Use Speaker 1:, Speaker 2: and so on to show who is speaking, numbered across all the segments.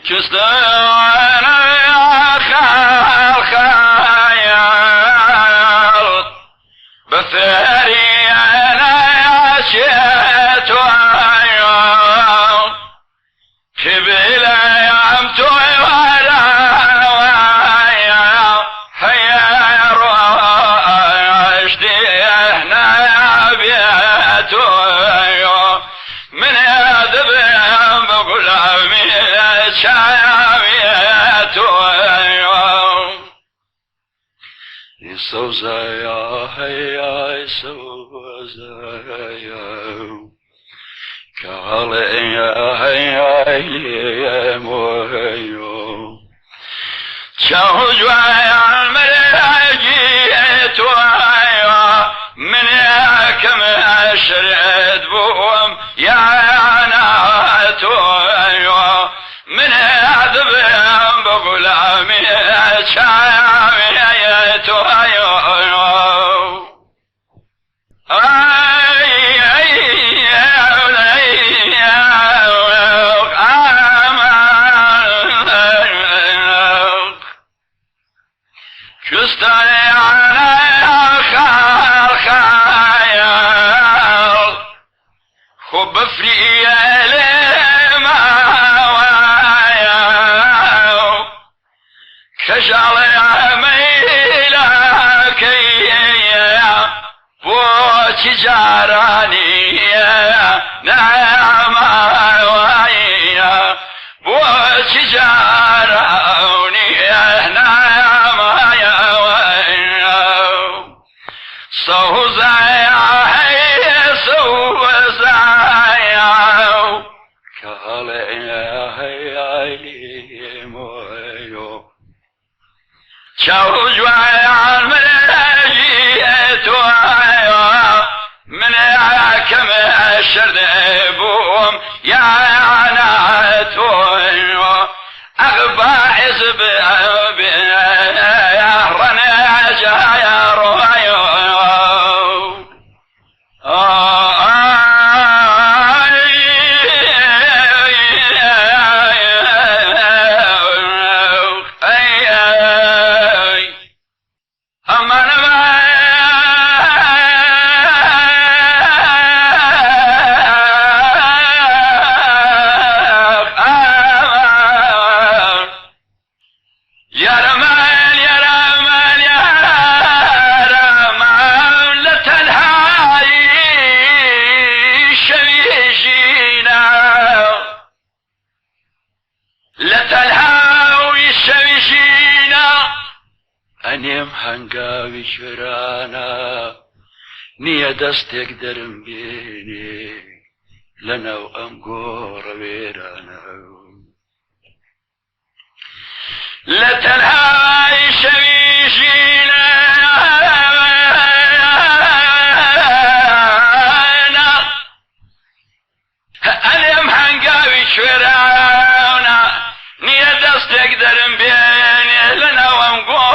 Speaker 1: كستانا خيال بثري أنا شئت خبيل يمت ولا هيا راشدي هنا بيت من يذب بقول من شاويت يسوزايا هيا يسوزايا كاليا هيا مويو شوجوايا المراجيت ويا من ياكم اشرد بوم يا ناتو من عذب بقول من شاويت كستاني على خيال خب فري لما ويا كشال عميلك يا بوتي جاراني نعم ويا بوتي جاراني نعم سوزايا هي سوزايا كاليا هي مويو شوجوايا الملاجيت ويا من ياكم الشرد بوم يا ناتو أغبى حزب يا رنا جايا رويو أنيم هنقاوي شرانا نية دستك درم بيني لنا وأمقور ويرانا لتنهاي شويشينا أنيم هنقاوي شرانا نية دستك درم بيني لنا وأمقور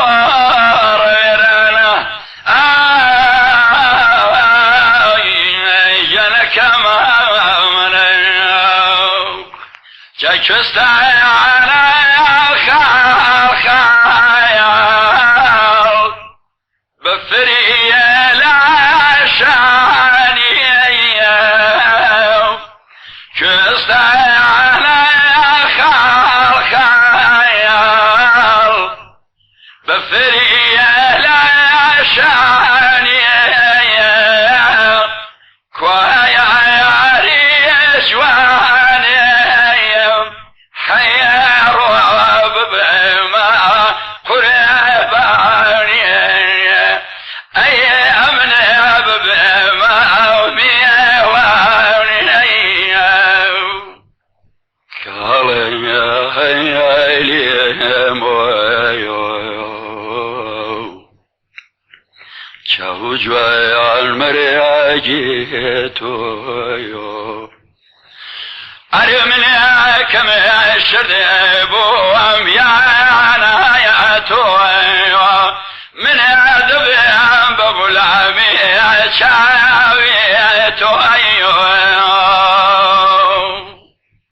Speaker 1: كستاي على خيال بفري العشاني كستاي على خيال بفري العشاني كوايا ياري جواني حيار وبما قرباني أي أمن بما ميواني كاليا هيا لي مويو شوجوايا المراجيتو أرمنا كما شربوا أميانا يا تو